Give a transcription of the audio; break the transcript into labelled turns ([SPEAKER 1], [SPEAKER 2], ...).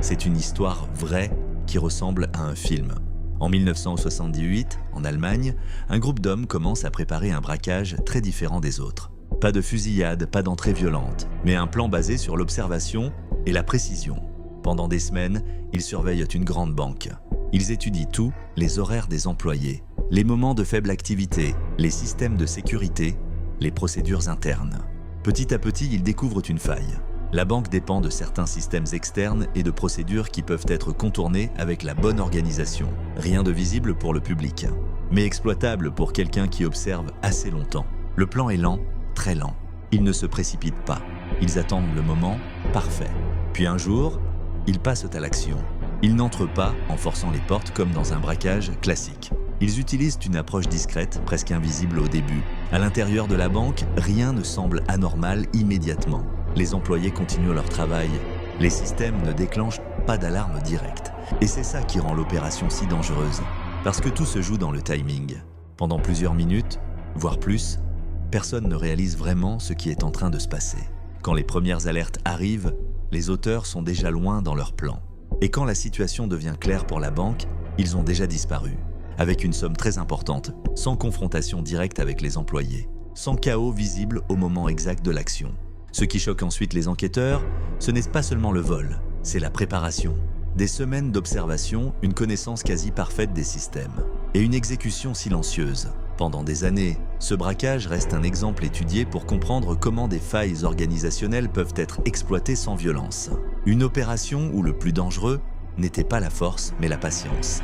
[SPEAKER 1] C'est une histoire vraie qui ressemble à un film. En 1978, en Allemagne, un groupe d'hommes commence à préparer un braquage très différent des autres. Pas de fusillade, pas d'entrée violente, mais un plan basé sur l'observation et la précision. Pendant des semaines, ils surveillent une grande banque. Ils étudient tout, les horaires des employés, les moments de faible activité, les systèmes de sécurité, les procédures internes. Petit à petit, ils découvrent une faille. La banque dépend de certains systèmes externes et de procédures qui peuvent être contournées avec la bonne organisation. Rien de visible pour le public, mais exploitable pour quelqu'un qui observe assez longtemps. Le plan est lent, très lent. Ils ne se précipitent pas. Ils attendent le moment parfait. Puis un jour, ils passent à l'action. Ils n'entrent pas en forçant les portes comme dans un braquage classique. Ils utilisent une approche discrète, presque invisible au début. À l'intérieur de la banque, rien ne semble anormal immédiatement. Les employés continuent leur travail. Les systèmes ne déclenchent pas d'alarme directe. Et c'est ça qui rend l'opération si dangereuse. Parce que tout se joue dans le timing. Pendant plusieurs minutes, voire plus, personne ne réalise vraiment ce qui est en train de se passer. Quand les premières alertes arrivent, les auteurs sont déjà loin dans leur plan. Et quand la situation devient claire pour la banque, ils ont déjà disparu. Avec une somme très importante, sans confrontation directe avec les employés, sans chaos visible au moment exact de l'action. Ce qui choque ensuite les enquêteurs, ce n'est pas seulement le vol, c'est la préparation. Des semaines d'observation, une connaissance quasi parfaite des systèmes, et une exécution silencieuse. Pendant des années, ce braquage reste un exemple étudié pour comprendre comment des failles organisationnelles peuvent être exploitées sans violence. Une opération où le plus dangereux n'était pas la force, mais la patience.